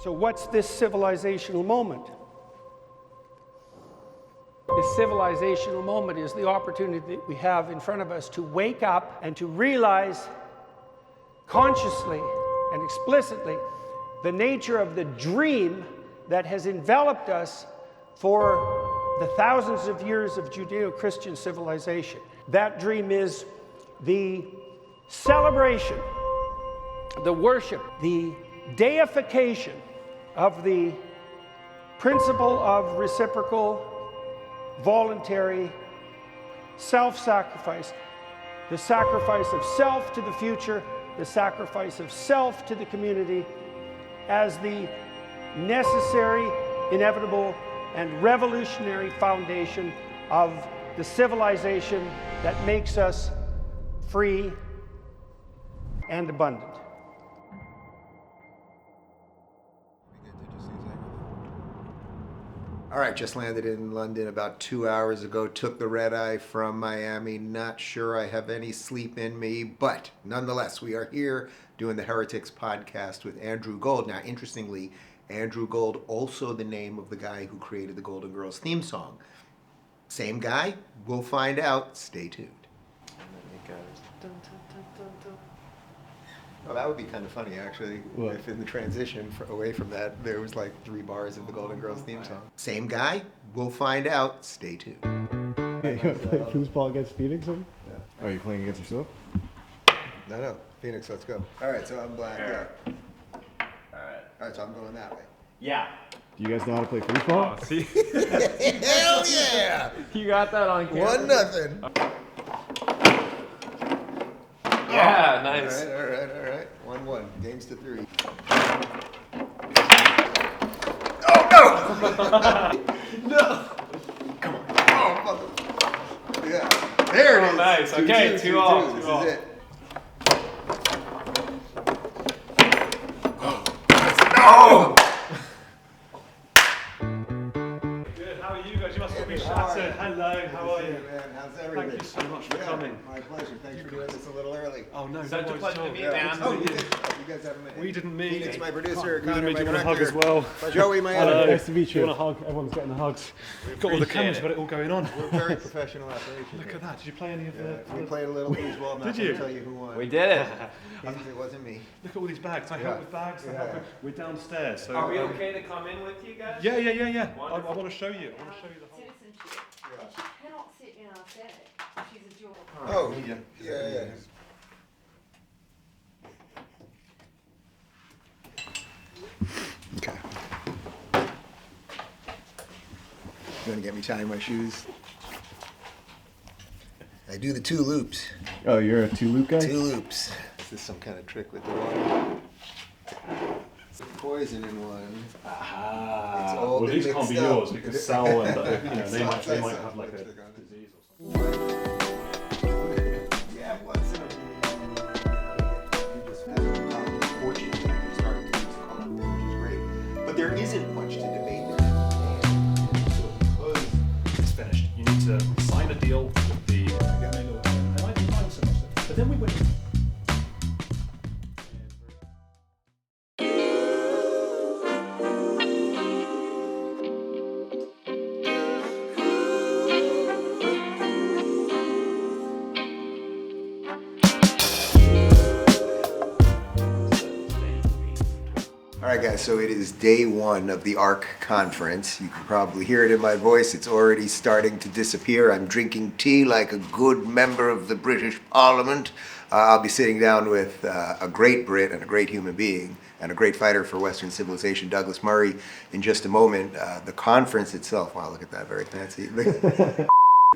So what's this civilizational moment? This civilizational moment is the opportunity that we have in front of us to wake up and to realize consciously and explicitly the nature of the dream that has enveloped us for the thousands of years of Judeo-Christian civilization. That dream is the celebration, the worship, the deification of the principle of reciprocal, voluntary self-sacrifice, the sacrifice of self to the future, the sacrifice of self to the community as the necessary, inevitable, and revolutionary foundation of the civilization that makes us free and abundant. All right, just landed in London about 2 hours ago, took the red eye from Miami. Not sure I have any sleep in me, but nonetheless, we are here doing the Heretics podcast with Andrew Gold. Now, interestingly, Andrew Gold, also the name of the guy who created the Golden Girls theme song. Same guy? We'll find out. Stay tuned. And then it goes dun, dun, dun, dun, dun. Oh, that would be kind of funny, actually, what? If in the transition away from that, there was like 3 bars of the Golden Girls theme song. Same guy? We'll find out. Stay tuned. Yeah, you want to play foosball against Phoenix? Yeah. Oh, are you playing against yourself? No. Phoenix, let's go. All right, so I'm black. Yeah. All right, so I'm going that way. Yeah. Do you guys know how to play foosball? Oh, see? Hell yeah! You got that on camera. 1-0. Yeah, nice. All right. 1-1. Games to 3. Oh, no! No! Come on. Oh, mother. Yeah. There it is. Nice. Okay, 2-2. This is it. Oh! Good. How are you guys? You must all be shattered. Hello. How are you? Man, how's everything? Thank you so much for coming. My pleasure. Thanks for doing this a little early. Oh, no. Such a pleasure to meet you, man. Oh, you guys haven't met. We didn't meet. Phoenix, my producer. We Connor, didn't meet. my You want a hug as director. well? Joey, my Hello. editor. Nice to meet you. You want a hug? Everyone's getting the hugs. Got all the cameras, got it all going on. We're very professional operation. Look at that. Did you play any of the... We played a little foosball. I'm not going to tell you who won. We did it. It wasn't me. Look at all these bags. I help with bags. We're downstairs. So, Are we okay to come in with you guys? Yeah. I want to show you. I want to show you the whole... Citizenship. And she cannot sit in our Senate. She's a jewel. Oh, yeah. Okay. You want to get me tying my shoes? I do the 2 loops. Oh, you're a 2-loop guy? 2 loops. Is this some kind of trick with the water? Poison in one. Ah. It's all Well, these can't be mixed up. yours because Sal and they might have like a disease or something. Yeah, what's up? You just have an unfortunate starting to use color, which is great. But there isn't much to debate there. And so because It's finished. You need to sign a deal with the... And I didn't mind so much. But then we went... All right, guys, so it is day 1 of the ARC conference. You can probably hear it in my voice. It's already starting to disappear. I'm drinking tea like a good member of the British Parliament. I'll be sitting down with a great Brit and a great human being and a great fighter for Western civilization, Douglas Murray, in just a moment. The conference itself, wow, look at that, very fancy.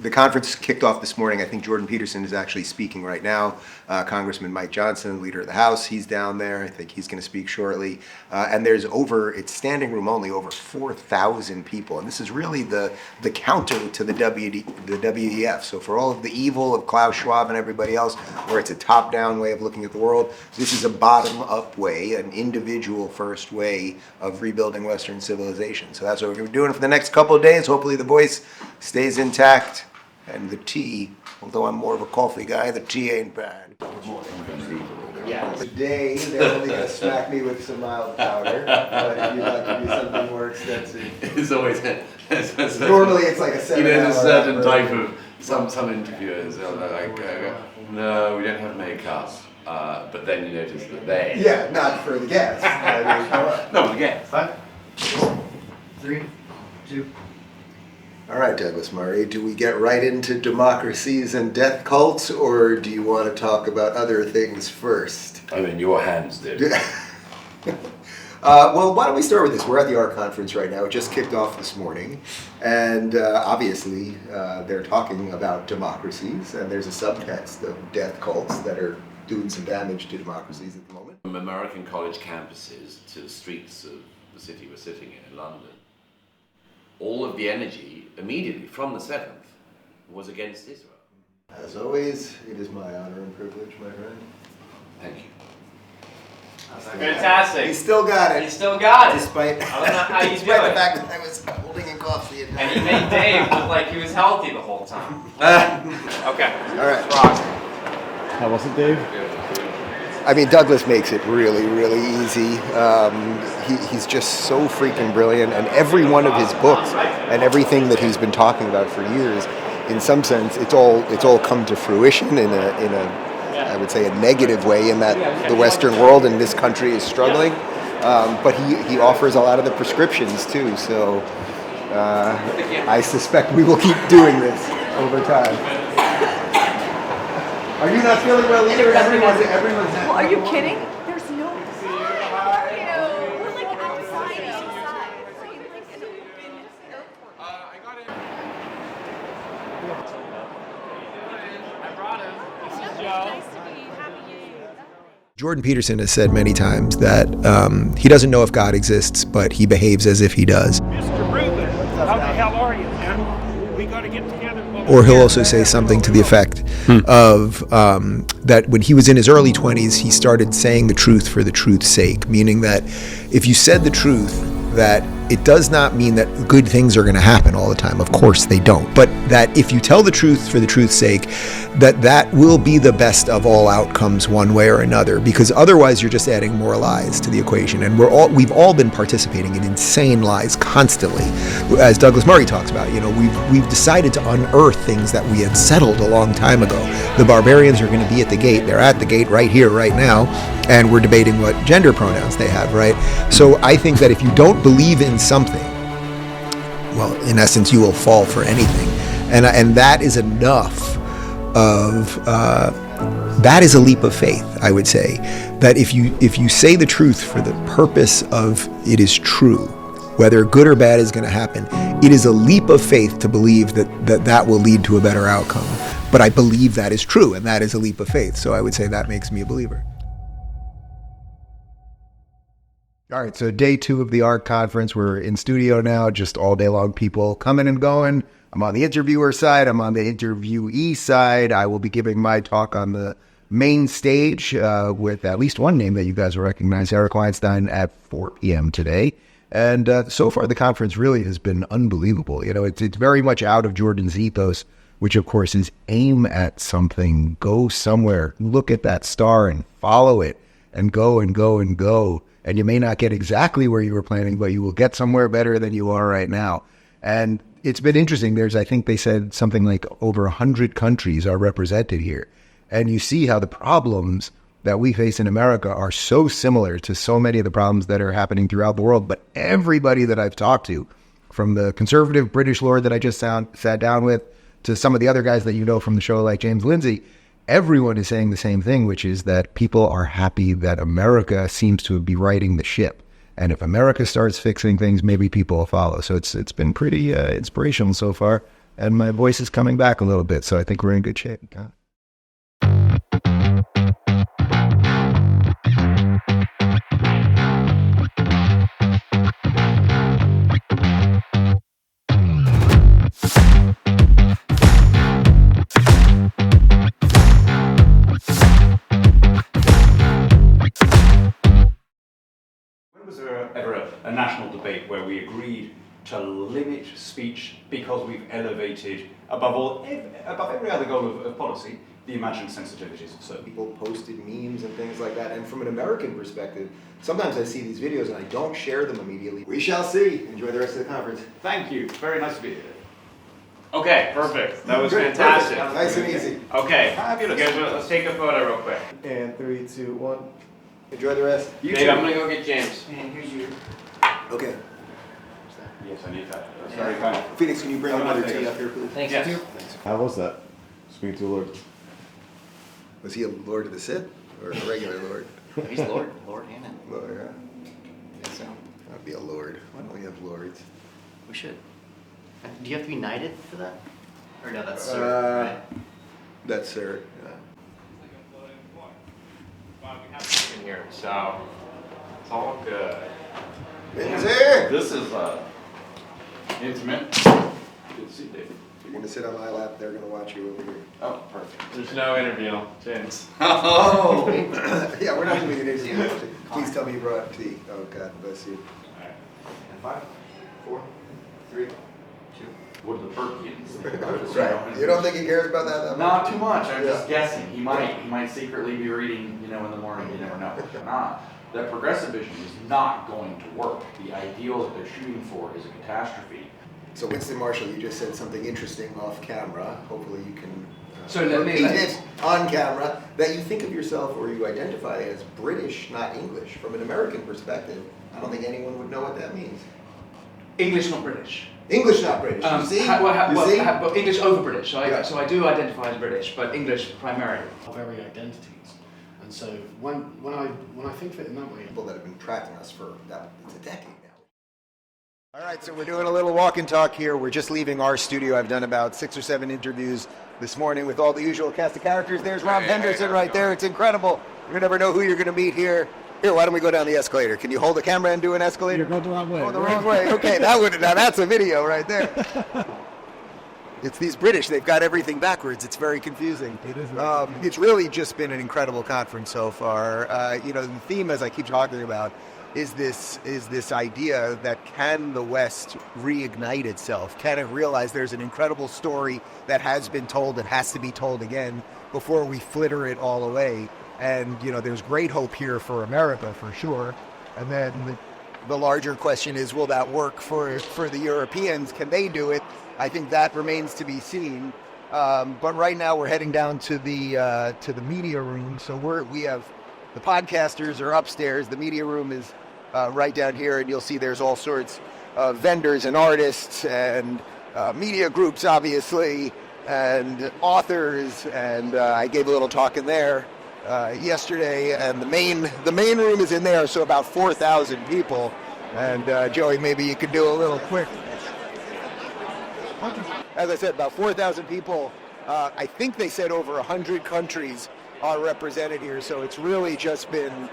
The conference kicked off this morning. I think Jordan Peterson is actually speaking right now. Congressman Mike Johnson, leader of the House, he's down there. I think he's going to speak shortly. And there's it's standing room only, over 4,000 people. And this is really the counter to the WEF. So for all of the evil of Klaus Schwab and everybody else, where it's a top-down way of looking at the world, this is a bottom-up way, an individual-first way of rebuilding Western civilization. So that's what we're doing for the next couple of days. Hopefully the voice stays intact. And the tea, although I'm more of a coffee guy, the tea ain't bad. Yeah. Today, they're only going to smack me with some mild powder, but if you'd like to do something more extensive. It's always Normally it's like a 7 hour. There's a certain type of, some interviewers are like, no, we don't have makeup. But then you notice that they... Yeah, not for the guests. I mean, come on. No, for the guests. 5, 4, 3, 2. All right, Douglas Murray, do we get right into democracies and death cults, or do you want to talk about other things first? I'm in your hands, dude. Well, why don't we start with this? We're at the ARC conference right now. It just kicked off this morning. And obviously, they're talking about democracies, and there's a subtext of death cults that are doing some damage to democracies at the moment. From American college campuses to the streets of the city we're sitting in London, all of the energy immediately from the 7th was against Israel. As always, it is my honor and privilege, my friend. Thank you. Fantastic. He still got it. You still got it. Despite, I don't know how you do despite the it. fact that I was holding a cough the entire And you made Dave look like he was healthy the whole time. Okay. All right. Rock. How was it, Dave? I mean, Douglas makes it really, really easy. He's just so freaking brilliant, and every one of his books and everything that he's been talking about for years, in some sense, it's all come to fruition in a I would say a negative way, in that the Western world and this country is struggling. But he offers a lot of the prescriptions too. So I suspect we will keep doing this over time. Are you not feeling well either? Everyone's Well, are you kidding? There's no. We're like outside. We're in like an open airport. I got it. I brought him. This is Joe. Nice to meet you. Happy New Year. Jordan Peterson has said many times that he doesn't know if God exists, but he behaves as if he does. Mr. Rubin, how the hell are you, man? We got to get together. Or he'll also say something to the effect of that when he was in his early 20s, he started saying the truth for the truth's sake, meaning that if you said the truth, that it does not mean that good things are going to happen all the time. Of course they don't. But that if you tell the truth for the truth's sake, that will be the best of all outcomes one way or another, because otherwise you're just adding more lies to the equation. And we've all been participating in insane lies constantly. As Douglas Murray talks about, we've decided to unearth things that we had settled a long time ago. The barbarians are going to be at the gate. They're at the gate right here, right now. And we're debating what gender pronouns they have, right? So I think that if you don't believe in something, well, in essence, you will fall for anything. And that is enough of, that is a leap of faith, I would say. That if you say the truth for the purpose of it is true, whether good or bad is going to happen, it is a leap of faith to believe that will lead to a better outcome. But I believe that is true, and that is a leap of faith. So I would say that makes me a believer. All right, so day 2 of the ARC conference. We're in studio now, just all day long, people coming and going. I'm on the interviewer side. I'm on the interviewee side. I will be giving my talk on the main stage with at least one name that you guys will recognize, Eric Weinstein, at 4 p.m. today. And so far, the conference really has been unbelievable. It's very much out of Jordan's ethos, which, of course, is aim at something, go somewhere, look at that star and follow it, and go and go and go. And you may not get exactly where you were planning, but you will get somewhere better than you are right now. And it's been interesting. I think they said something like over 100 countries are represented here. And you see how the problems that we face in America are so similar to so many of the problems that are happening throughout the world. But everybody that I've talked to, from the conservative British lord that I just sat down with, to some of the other guys that you know from the show like James Lindsay, everyone is saying the same thing, which is that people are happy that America seems to be righting the ship. And if America starts fixing things, maybe people will follow. So it's been pretty inspirational so far. And my voice is coming back a little bit, so I think we're in good shape. Was there ever a national debate where we agreed to limit speech because we've elevated, above every other goal of policy, the imagined sensitivities of certain People posted memes and things like that. And from an American perspective, sometimes I see these videos and I don't share them immediately. We shall see. Enjoy the rest of the conference. Thank you. Very nice to be here. Okay, perfect. That was Good, fantastic. perfect. Nice and easy. Okay, Fabulous. guys, let's take a photo real quick. And 3, 2, 1. Enjoy the rest. You Dave, too. I'm gonna go get James. And here's you. Okay. Yes, I need that. That's very kind. Phoenix, can you bring Have a another nice day, tea guys. up here, please? Thanks, you. How was that? Speaking to a lord. Was he a Lord of the Sith or a regular Lord? He's Lord Hannon. Lord, yeah. Yeah, so I'd be a Lord. Why don't we have Lords? we should. Do you have to be knighted for that? Or no, that's Sir, right? That's Sir. Yeah. In here, so it's all good. Lindsay! This is intimate. Good to see you, David. You're going to sit on my lap. They're going to watch you over here. Oh, perfect. There's no interview, James. Oh! Yeah, we're not doing an interview. Please tell me you brought tea. Oh, God bless you. And 5, 4, 3, 2. What are the Burkians? Right. You don't think he cares about that much? Not too much. I'm just Yeah. guessing. He might secretly be reading, in the morning. You never know. Not. That progressive vision is not going to work. The ideal that they're shooting for is a catastrophe. So, Winston Marshall, you just said something interesting off camera. Hopefully you can So let me- repeat it on camera, that you think of yourself or you identify as British, not English. From an American perspective, I don't think anyone would know what that means. English, not British. English, not British. You see? But English over British. Yeah. So I do identify as British, but English primarily. Our very identities. And so when I think of it in that way, People that have been tracking us for it's a decade now. All right, so we're doing a little walk and talk here. We're just leaving our studio. I've done about 6 or 7 interviews this morning with all the usual cast of characters. There's Rob Henderson right there. It's incredible. You never know who you're going to meet here. Here, why don't we go down the escalator? Can you hold the camera and do an escalator? You're going the wrong way. Oh, the wrong way. Okay, now that's a video right there. It's these British. They've got everything backwards. It's very confusing. It is. It's really just been an incredible conference so far. The theme, as I keep talking about, is this idea that can the West reignite itself? Can it realize there's an incredible story that has been told that has to be told again before we flitter it all away? And there's great hope here for America for sure. And then the larger question is, will that work for the Europeans? Can they do it? I think that remains to be seen. But right now we're heading down to the media room. So we have the podcasters are upstairs. The media room is right down here, and you'll see there's all sorts of vendors and artists and media groups, obviously, and authors. And I gave a little talk in there yesterday, and the main room is in there, so about 4,000 people. And Joey, maybe you could do a little quick. As I said, about 4,000 people. I think they said over 100 countries are represented here, so it's really just been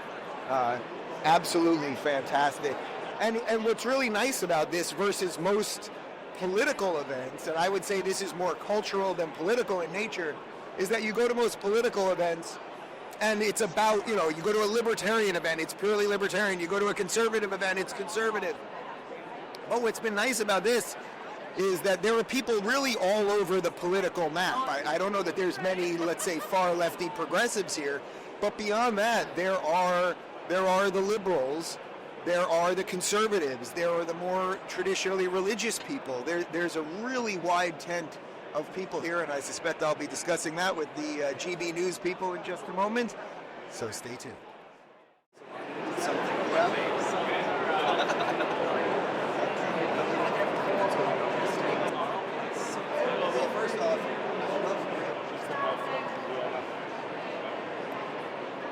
absolutely fantastic. And what's really nice about this versus most political events, and I would say this is more cultural than political in nature, is that you go to most political events and it's about, you go to a libertarian event, it's purely libertarian. You go to a conservative event, it's conservative. But what's been nice about this is that there are people really all over the political map. I don't know that there's many, let's say, far lefty progressives here, but beyond that, there are the liberals, there are the conservatives, there are the more traditionally religious people. There's a really wide tent of people here, and I suspect I'll be discussing that with the GB News people in just a moment, so stay tuned.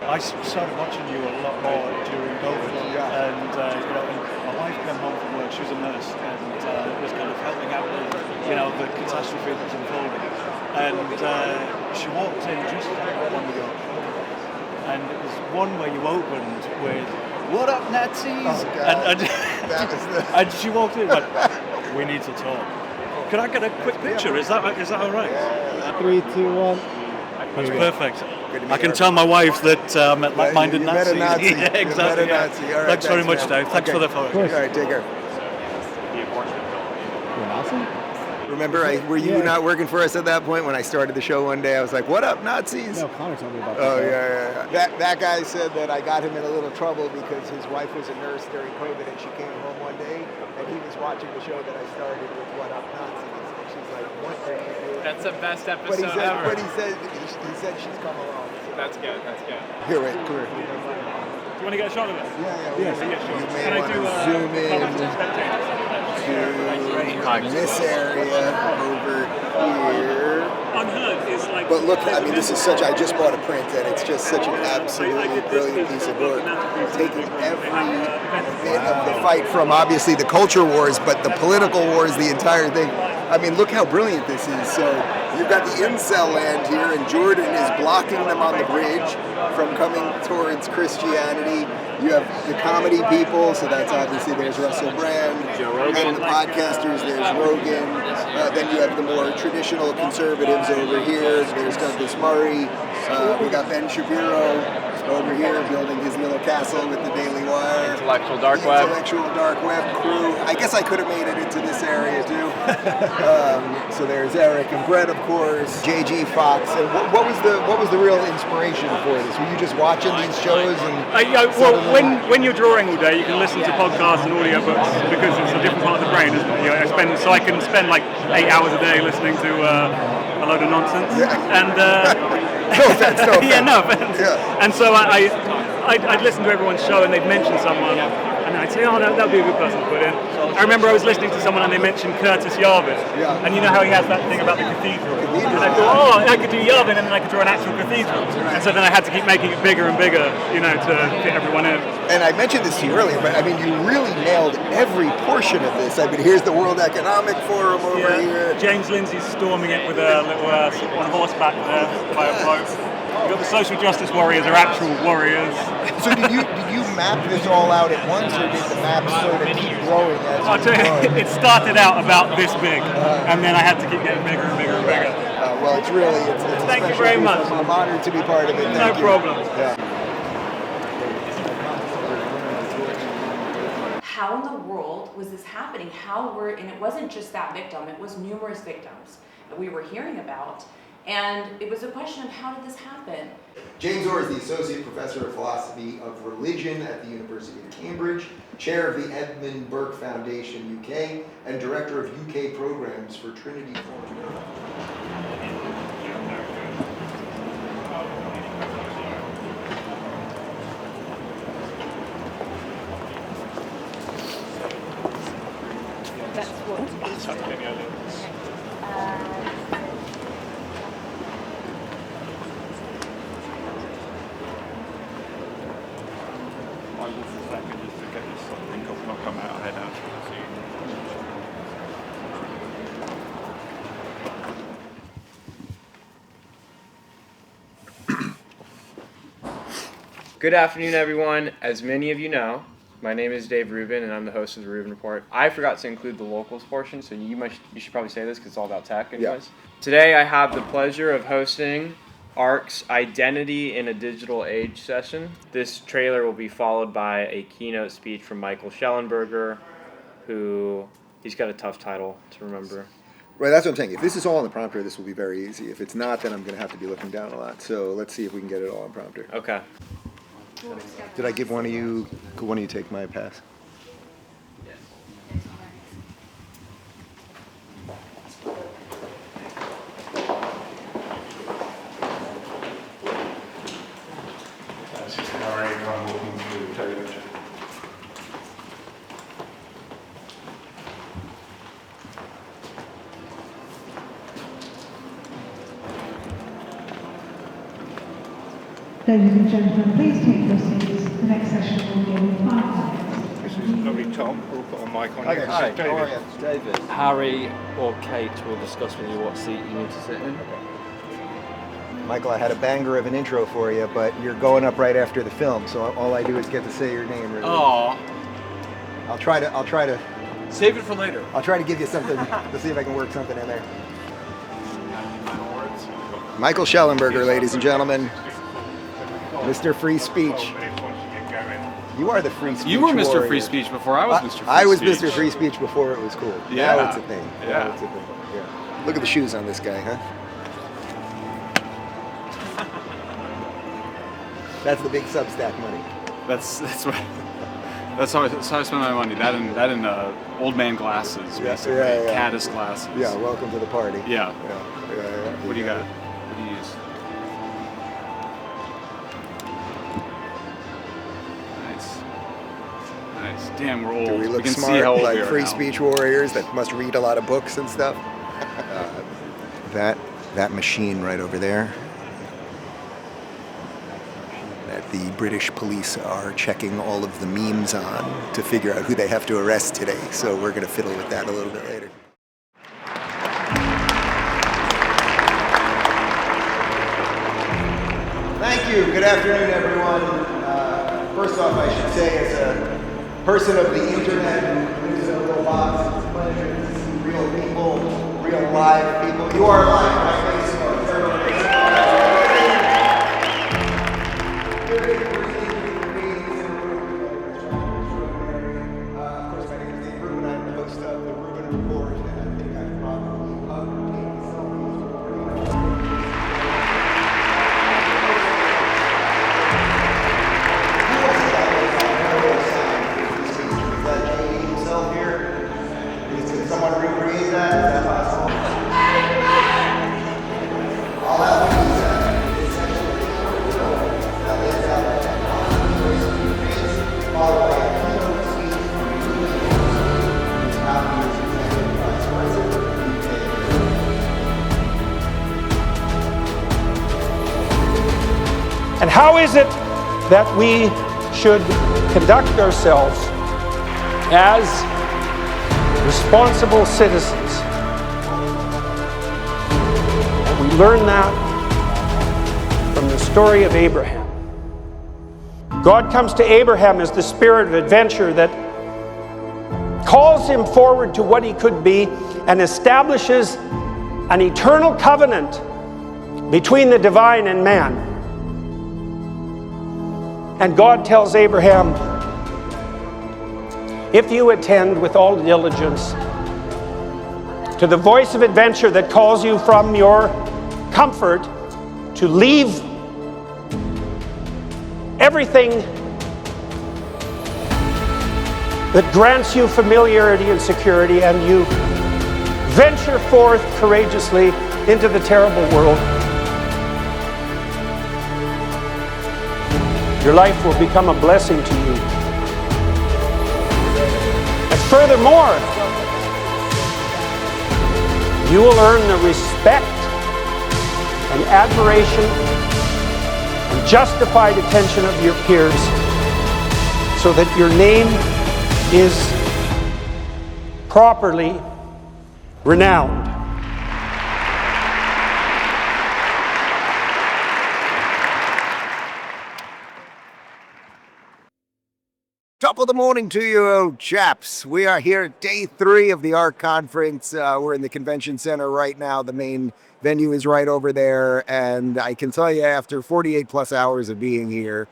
I started watching you a lot more during COVID, and my wife came home from work. She was a nurse, and was kind of helping out with, the catastrophe that was unfolding. And she walked in just as I got one of your shows, and it was one where you opened with "What up, Nazis?" And she walked in, and went, "We need to talk. Could I get a quick picture? Is that all right?" 3, 2, 1. That's perfect. I can tell my wife that I'm at like-minded Nazis. You met a Nazi. Yeah, exactly. You met a Nazi. All right, thanks very much, man. Dave. Thanks for the photo. All right, take care. You're an Nazi? Remember, were you not working for us at that point when I started the show one day? I was like, "What up, Nazis?" No, Connor told me about that. Oh yeah. That guy said that I got him in a little trouble because his wife was a nurse during COVID and she came home one day and he was watching the show that I started with "What Up, Nazis?" and she's like, "What are you doing?" That's the best episode ever. But he said she's come along. So. That's good. Here, wait, come here. Do you want to get a shot of it? Yeah, sure. You may want to zoom in to this area over here. Unheard is like. But look, I mean, this is such. I just bought a print, and it's just such an absolutely brilliant piece of work, taking every bit of the fight from obviously the culture wars, but the political wars, the entire thing. I mean, look how brilliant this is. So you've got the incel land here, and Jordan is blocking them on the bridge from coming towards Christianity. You have the comedy people, so that's obviously there's Russell Brand. And the podcasters, there's Rogan. Then you have the more traditional conservatives over here. There's Douglas Murray. We got Ben Shapiro over here building his little castle with the Daily Wire. Intellectual dark web. Intellectual dark web crew. I guess I could have made it into this area too. So there's Eric and Brett, of course. JG Fox. And what was the real inspiration for this? Were you just watching these shows and? When you're drawing all day, you can listen to podcasts and audiobooks because it's a different part of the brain, isn't it? I can spend like 8 hours a day listening to a load of nonsense. Yeah. And no offense. Yeah, no offense. Yeah. And so I'd listen to everyone's show and they'd mention someone, and I'd say, "Oh, that would be a good person to put in." I remember I was listening to someone and they mentioned Curtis Yarvin, and you know how he has that thing about the cathedral. And I thought, I could do Yarvin and then I could draw an actual cathedral. And so then I had to keep making it bigger and bigger, to fit everyone in. And I mentioned this to you earlier, but I mean, you really nailed every portion of this. I mean, here's the World Economic Forum over here. James Lindsay's storming it with a little on horseback there by a boat. You've got the social justice warriors are actual warriors. So did you map this all out at once, or did the map sort of keep growing as I'll tell you, it started out about this big, and then I had to keep getting bigger and bigger and bigger. Well, it's really, it's Thank you very much. I'm honored to be part of it. No problem. Yeah. How in the world was this happening? And it wasn't just that victim, it was numerous victims that we were hearing about. And it was a question of how did this happen? James Orr is the Associate Professor of Philosophy of Religion at the University of Cambridge, Chair of the Edmund Burke Foundation UK, and Director of UK Programs for Trinity College. That's what. Good afternoon, everyone. As many of you know, my name is Dave Rubin, and I'm the host of the Rubin Report. I forgot to include the locals portion, so you should probably say this because it's all about tech anyways. Yeah. Today, I have the pleasure of hosting ARC's Identity in a Digital Age session. This trailer will be followed by a keynote speech from Michael Schellenberger, he's got a tough title to remember. Right, that's what I'm saying. If this is all on the prompter, this will be very easy. If it's not, then I'm going to have to be looking down a lot. So let's see if we can get it all on prompter. Okay. Did I give one of you? Could one of you take my pass? Ladies and gentlemen, please take your seats. The next session will begin in 5 minutes. This is lovely Tom. We'll put a mic on. Okay, hi, David. how are you? David. Harry or Kate will discuss with you what seat you need to sit in. Michael, I had a banger of an intro for you, but you're going up right after the film, so all I do is get to say your name. Really. Aww. I'll try to save it for later. I'll try to give you something to see if I can work something in there. Michael Schellenberger, ladies and gentlemen. Mr. Free Speech. You are the free speech You were Mr. warrior. Free Speech before I was Mr. Free Speech. I was Mr. Free Speech before it was cool. Yeah. Now it's a thing. Yeah. Now it's a thing. Yeah. Look at the shoes on this guy, huh? That's the big Substack money. That's how I spend my money. That and old man glasses, basically. Yeah. Caddis glasses. Yeah, welcome to the party. Yeah. Yeah. What do you got? What do you use? Nice. Damn, we're old. Do we look can smart see how old like we are free now. speech warriors that must read a lot of books and stuff? That machine right over there that the British police are checking all of the memes on to figure out who they have to arrest today. So we're going to fiddle with that a little bit later. Thank you. Good afternoon, everyone. First off, I should say, as a person of the internet who lives in a little box, it's a pleasure to see real people, real live people. You are live, right? Of course, my name is Dave Rubin. I'm the host of the Rubin Report, and I think I've probably hugged and taken selfies with pretty much Can someone recreate that? Is that possible? I'll have to use that. Followed by a keynote speech from who's now the executive vice president of the UK. And how is it that we should conduct ourselves as responsible citizens? And we learn that from the story of Abraham. God comes to Abraham as the spirit of adventure that calls him forward to what he could be and establishes an eternal covenant between the divine and man. And God tells Abraham, if you attend with all diligence to the voice of adventure that calls you from your comfort to leave everything that grants you familiarity and security, and you venture forth courageously into the terrible world, your life will become a blessing to you. And furthermore, you will earn the respect and admiration and justified attention of your peers, so that your name is properly renowned. Top of the morning to you, old chaps. We are here at day 3 of the ARC conference. We're in the convention center right now. The main venue is right over there. And I can tell you, after 48 plus hours of being here,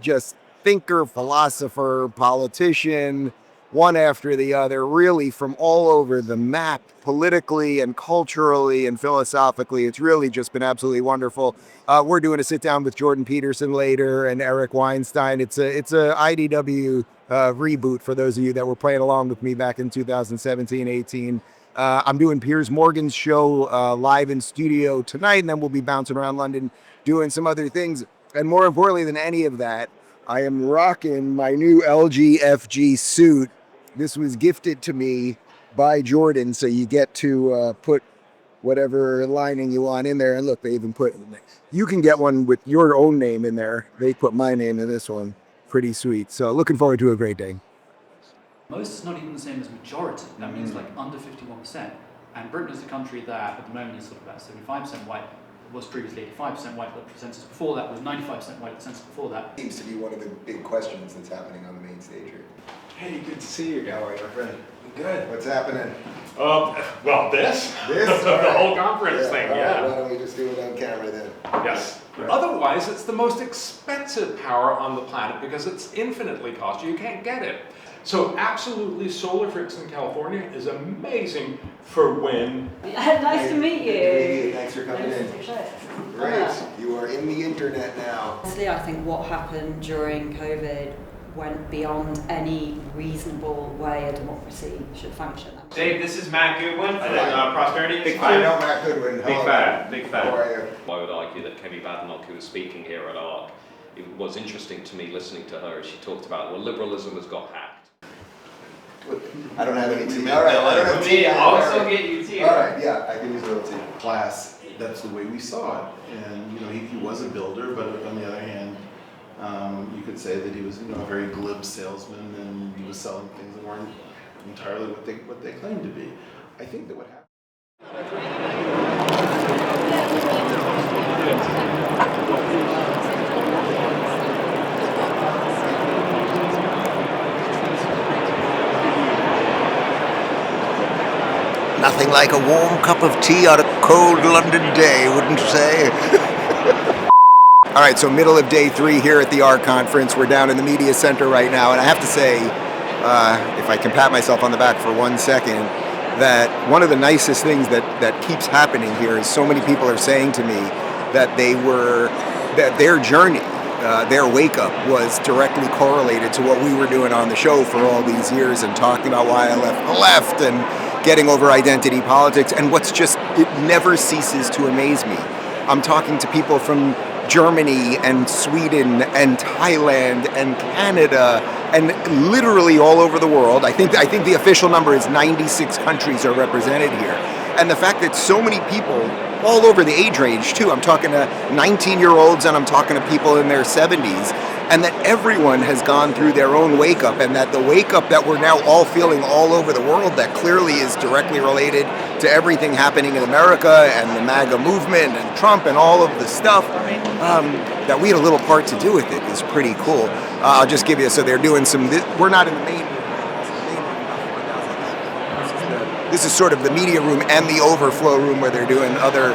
just thinker, philosopher, politician, one after the other, really from all over the map, politically and culturally and philosophically. It's really just been absolutely wonderful. We're doing a sit down with Jordan Peterson later and Eric Weinstein. It's a IDW reboot for those of you that were playing along with me back in 2017-18. I'm doing Piers Morgan's show live in studio tonight, and then we'll be bouncing around London doing some other things. And more importantly than any of that, I am rocking my new LGFG suit. This was gifted to me by Jordan, so you get to put whatever lining you want in there. And look, they even put, you can get one with your own name in there. They put my name in this one. Pretty sweet. So looking forward to a great day. Most is not even the same as majority. That means like under 51%. And Britain is a country that at the moment is sort of about 75% white. It was previously 85% white, but the census before that was 95% white, the census before that. Seems to be one of the big questions that's happening on the main stage here. Hey, good to see you. How are you, my friend? Good. What's happening? Well, this? This? The whole conference thing, All right, yeah. why don't we just do it on camera then? Yes. Otherwise, it's the most expensive power on the planet because it's infinitely costly. You can't get it. So absolutely, solar, for instance, in California is amazing for wind. Nice to meet you. Thanks for coming in. Great. You are in the internet now. Honestly, I think what happened during COVID went beyond any reasonable way a democracy should function. Dave, this is Matt Goodwin from Prosperity. Big fan. I know Matt Goodwin. Big fan, big fan. How are you? I would argue that Kemi Badenoch, who was speaking here at ARC, it was interesting to me listening to her as she talked about, well, liberalism has got hacked. I don't have any tea. All right, I don't have tea. I'll also get you tea. All right, yeah, I can use a little tea. Class, that's the way we saw it. And, he was a builder, but on the other hand, you could say that he was, a very glib salesman, and he was selling things that weren't entirely what they claimed to be. I think that what happened. Nothing like a warm cup of tea on a cold London day, wouldn't you say? All right, so middle of day 3 here at the ARC conference. We're down in the media center right now, and I have to say, if I can pat myself on the back for 1 second, that one of the nicest things that keeps happening here is so many people are saying to me that that their journey, their wake up was directly correlated to what we were doing on the show for all these years and talking about why I left the left and getting over identity politics. And it never ceases to amaze me. I'm talking to people from Germany and Sweden and Thailand and Canada and literally all over the world. I think the official number is 96 countries are represented here. And the fact that so many people all over the age range too, I'm talking to 19-year-olds and I'm talking to people in their 70s, and that everyone has gone through their own wake up, and that the wake up that we're now all feeling all over the world that clearly is directly related to everything happening in America and the MAGA movement and Trump and all of the stuff, that we had a little part to do with it is pretty cool. I'll just give you, so they're doing we're not in the main room. This is sort of the media room and the overflow room where they're doing other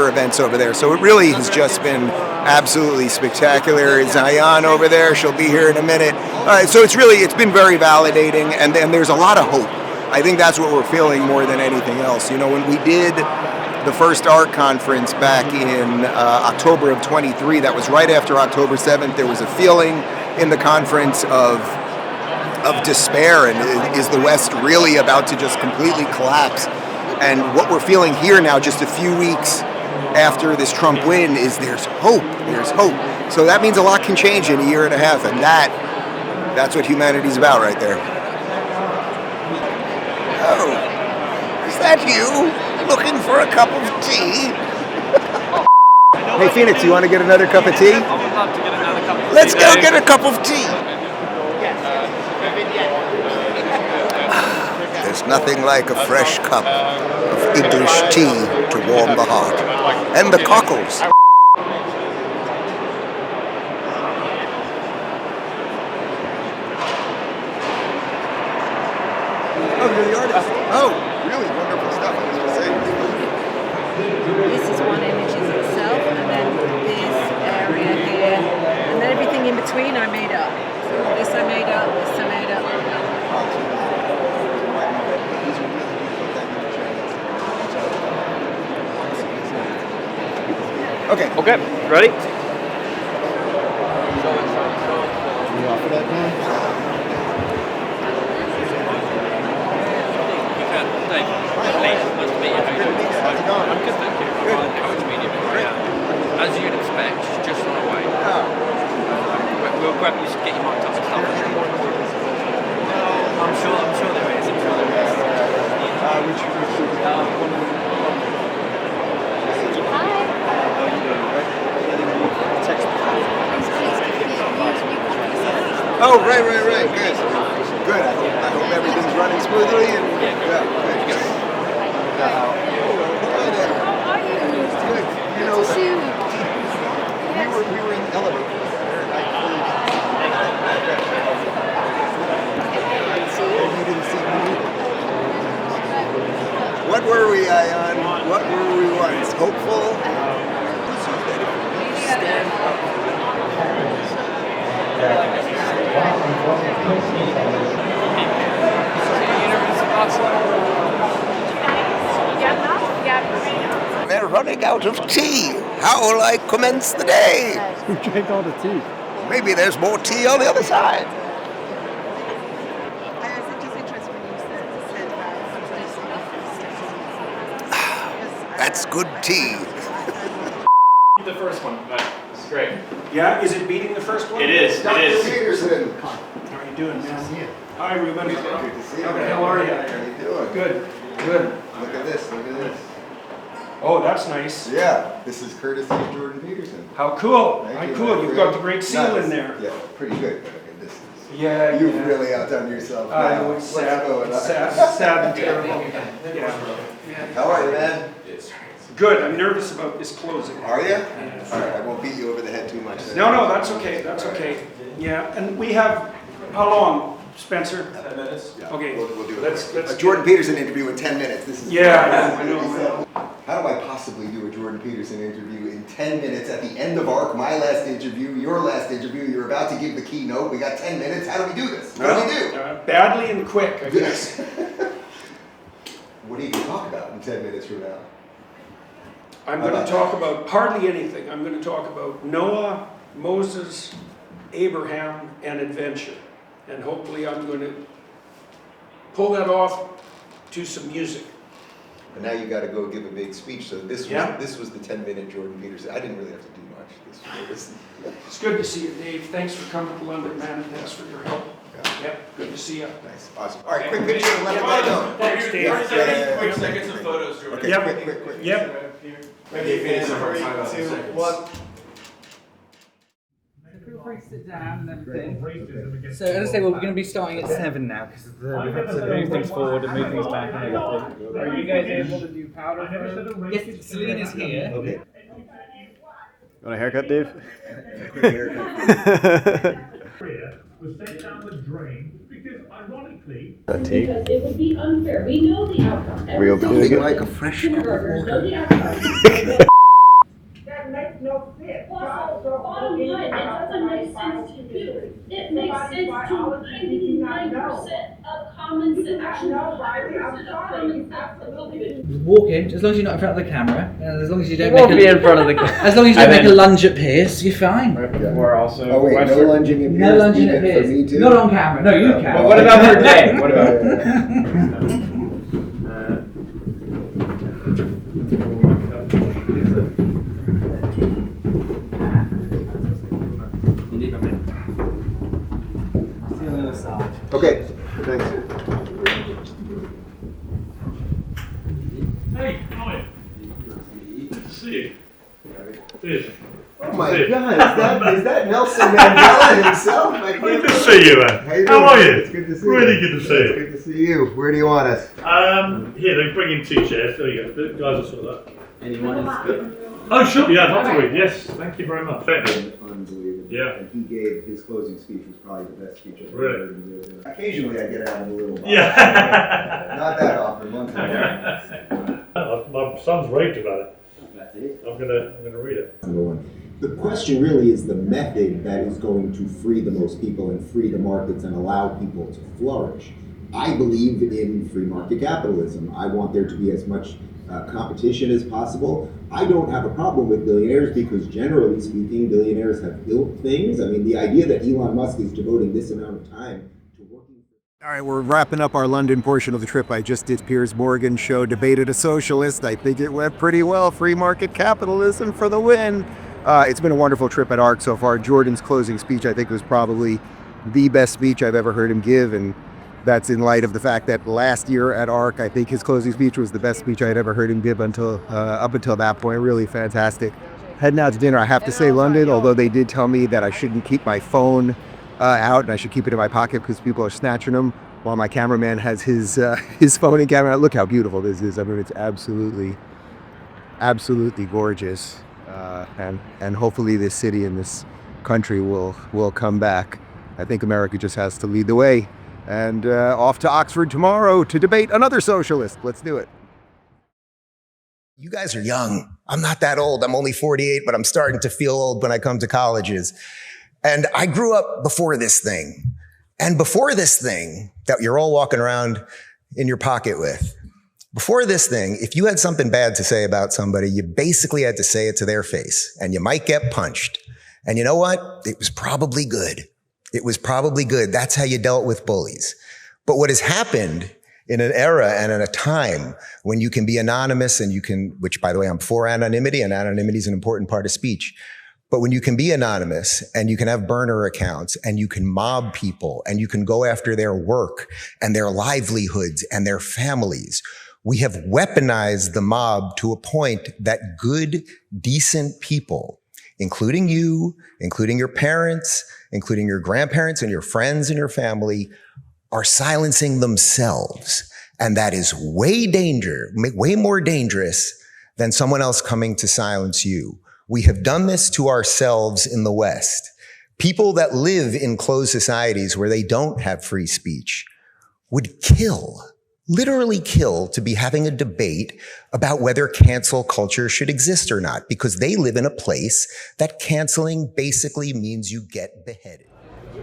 events over there. So it really has just been absolutely spectacular. Zion over there, she'll be here in a minute. All right, so it's been very validating, and there's a lot of hope. I think that's what we're feeling more than anything else. When we did the first ARC conference back in October of 23, that was right after October 7th, there was a feeling in the conference of despair, and is the West really about to just completely collapse? And what we're feeling here now, just a few weeks after this Trump win, is there's hope. So that means a lot can change in a year and a half, and that's what humanity's about right there. Oh, is that you? Looking for a cup of tea? Hey Phoenix, you want to get another cup of tea? I would love to get another cup of tea. Let's go get a cup of tea. There's nothing like a fresh cup of English tea to warm the heart. And the cockles. Oh, you're the artist. Oh, really wonderful stuff. I was just saying. This is one image in itself, and then this area here, and then everything in between I made up. So this I made up, this I made up. Okay. Ready? You offer that now? Dave, nice to meet you. How's it going? I'm good, thank you. Coach media. As you'd expect, just on the way. We'll grab you, get you marked up and stuff. I'm sure there is. Oh, right. Good. I hope everything's running smoothly. And good. How are you? Good. Good to see you. We were in the elevator. You didn't see me either. What were we, Ion? What were we once? Hopeful? They're running out of tea. How will I commence the day? Who drank all the tea? Maybe there's more tea on the other side. That's good tea. The first one, but it's great. Yeah, is it beating the first one? It is. Dr. It is. Peterson. How are you doing, man? Hi, Rubin. Good to see you. How are you? How you doing? Good. Good. Look at this. Look at this. Oh, that's nice. Yeah, this is courtesy of Jordan Peterson. How cool. Thank How you, cool. my You've friend. got the great seal in there. Yeah, pretty good. But okay, this is. Yeah, You've yeah. really outdone yourself. I now. know, it's sad. What's going on? Sad and terrible. Yeah. How are you, man? Good. I'm nervous about this closing. Are you? All right, I won't beat you over the head too much. Then. No, that's okay. That's okay. Yeah, and we have, how long, Spencer? 10 minutes. Yeah. Okay. We'll do it. Let's a Jordan Peterson interview in 10 minutes. This is. Yeah, I know. How do I possibly do a Jordan Peterson interview in 10 minutes at the end of ARC, my last interview, your last interview, you're about to give the keynote, we got 10 minutes, how do we do this? What do we do? Badly and quick, I guess. What are you going to talk about in 10 minutes from now? I'm going to talk about hardly anything. I'm going to talk about Noah, Moses, Abraham, and adventure. And hopefully I'm going to pull that off to some music. But now you got to go give a big speech. So this was the 10-minute Jordan Peterson. I didn't really have to do much. It's good to see you, Dave. Thanks for coming to London, man, and thanks for your help. Yep, good to see you. Nice, awesome. All right, quick picture and let everybody know. Thanks, Dave. 30 seconds, quick seconds of photos, Jordan. Okay, Yep. quick. Yep. Ready, 3, 2, 1. Feel free to sit down and everything. So as I say, well, we're going to be starting at 7 now because we've had to move things forward and move things back and everything. Are you guys able to do powder? Yes, Selena's here. Okay. You want a haircut, Dave? Quick haircut. Was sent down the drain because, ironically, it would be unfair. We know the outcome. Reopen it again. Like a fresh Know the outcome. That makes no sense. Bottom line, it doesn't make sense to you. It makes sense to 99% of common sense. Actually, 100% of common sense. Walk in, as long as you're not in front of the camera, and as long as you don't Won't be in front of the camera. as long as you don't make a lunge at Pierce, you're fine. We're also. Oh wait, no lunging at No Pierce, lunging at even for Pierce. me too? Not on camera. No, you can. But what about for Dave? What about? Okay, thanks. Hey, how are you? Good to see you. Cheers. Oh my God, is that Nelson Mandela himself? I can't Good to see you, man. How are you? It's good to see you. Really good to see you. Good to see you. Where do you want us? Here, they bring in 2 chairs. There you go. The guys will sort that. Anyone is good. Oh, sure. Yeah, not to read. Yes, thank you very much. Thank you. Unbelievable. Yeah. And he gave his closing speech was probably the best speech I've ever Really? heard him do. Occasionally I get out of a little box. Yeah. Not that often, once in a while. My son's raved about it. I'm gonna read it. The question really is the method that is going to free the most people and free the markets and allow people to flourish. I believe in free market capitalism. I want there to be as much competition as possible. I don't have a problem with billionaires because generally speaking, billionaires have built things. I mean, the idea that Elon Musk is devoting this amount of time to working. All right, we're wrapping up our London portion of the trip. I just did Piers Morgan's show, Debated a Socialist. I think it went pretty well. Free market capitalism for the win. It's been a wonderful trip at ARC so far. Jordan's closing speech, I think, was probably the best speech I've ever heard him give, and that's in light of the fact that last year at ARC, I think his closing speech was the best speech I'd ever heard him give up until that point. Really fantastic. Heading out to dinner, I have to say London, although they did tell me that I shouldn't keep my phone out and I should keep it in my pocket because people are snatching them while my cameraman has his phone and camera. Look how beautiful this is. I mean, it's absolutely gorgeous. And hopefully this city and this country will come back. I think America just has to lead the way. And off to Oxford tomorrow to debate another socialist. Let's do it. You guys are young. I'm not that old. I'm only 48, but I'm starting to feel old when I come to colleges. And I grew up before this thing. And before this thing that you're all walking around in your pocket with, before this thing, if you had something bad to say about somebody, you basically had to say it to their face, and you might get punched. And you know what? It was probably good. It was probably good. That's how you dealt with bullies. But what has happened in an era and in a time when you can be anonymous and you can, which by the way, I'm for anonymity, and anonymity is an important part of speech. But when you can be anonymous and you can have burner accounts and you can mob people and you can go after their work and their livelihoods and their families, we have weaponized the mob to a point that good, decent people, including you, including your parents, including your grandparents and your friends and your family, are silencing themselves. And that is way more dangerous than someone else coming to silence you. We have done this to ourselves in the West. People that live in closed societies where they don't have free speech would kill, literally kill, to be having a debate about whether cancel culture should exist or not, because they live in a place that canceling basically means you get beheaded.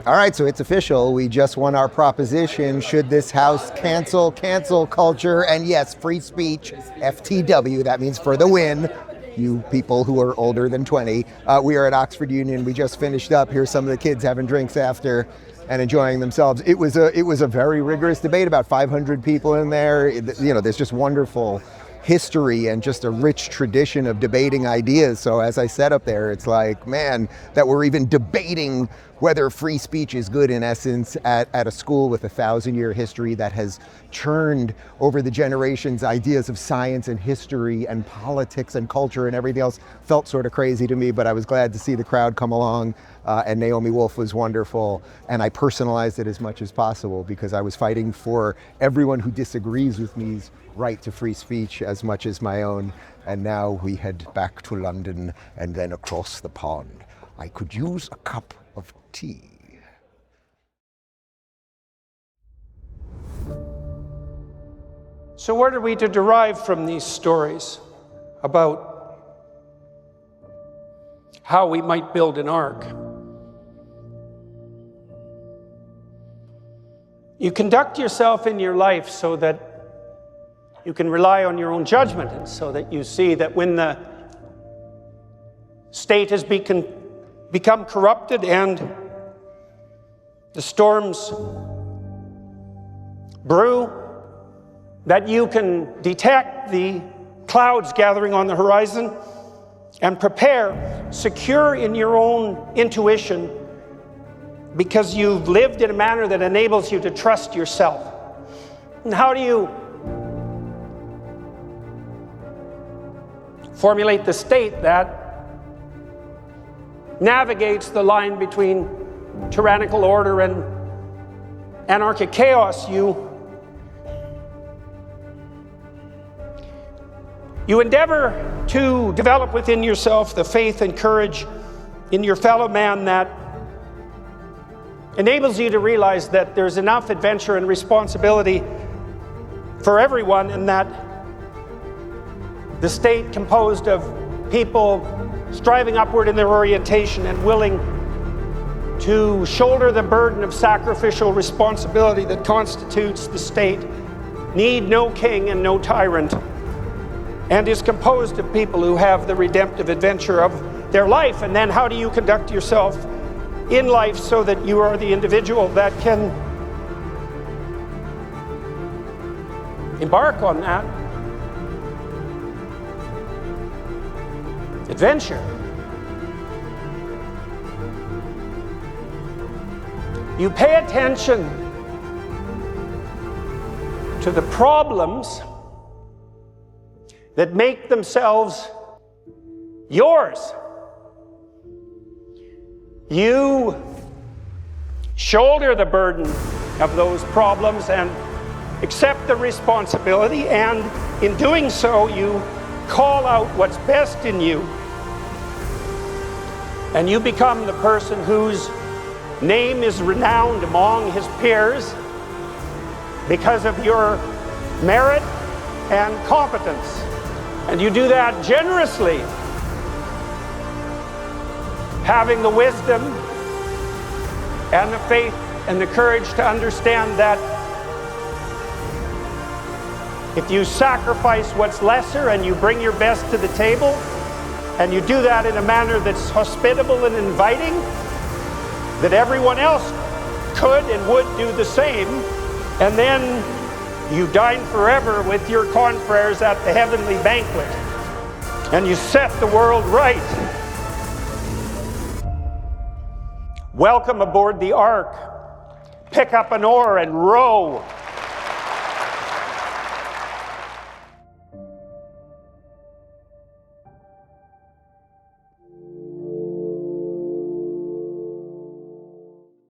All right, so it's official. We just won our proposition. Should this house cancel culture? And yes, free speech, FTW, that means for the win. You people who are older than 20. We are at Oxford Union. We just finished up. Here's some of the kids having drinks after and enjoying themselves. It was a very rigorous debate, about 500 people in there. There's just wonderful history and just a rich tradition of debating ideas. So as I said up there, it's like, man, that we're even debating whether free speech is good in essence at a school with a 1,000-year history that has churned over the generations ideas of science and history and politics and culture and everything else. Felt sort of crazy to me, but I was glad to see the crowd come along, and Naomi Wolf was wonderful, and I personalized it as much as possible because I was fighting for everyone who disagrees with me's right to free speech as much as my own. And now we head back to London and then across the pond. I could use a cup of tea. So what are we to derive from these stories about how we might build an ark? You conduct yourself in your life so that you can rely on your own judgment, and so that you see that when the state has become corrupted and the storms brew, that you can detect the clouds gathering on the horizon and prepare, secure in your own intuition, because you've lived in a manner that enables you to trust yourself. And how do you formulate the state that navigates the line between tyrannical order and anarchic chaos? You endeavor to develop within yourself the faith and courage in your fellow man that enables you to realize that there's enough adventure and responsibility for everyone, and that the state, composed of people striving upward in their orientation and willing to shoulder the burden of sacrificial responsibility that constitutes the state, need no king and no tyrant, and is composed of people who have the redemptive adventure of their life. And then how do you conduct yourself in life so that you are the individual that can embark on that adventure? You pay attention to the problems that make themselves yours. You shoulder the burden of those problems and accept the responsibility, and in doing so, you call out what's best in you, and you become the person whose name is renowned among his peers because of your merit and competence. And you do that generously, having the wisdom and the faith and the courage to understand that if you sacrifice what's lesser and you bring your best to the table, and you do that in a manner that's hospitable and inviting, that everyone else could and would do the same, and then you dine forever with your confreres at the heavenly banquet, and you set the world right. Welcome aboard the Ark. Pick up an oar and row.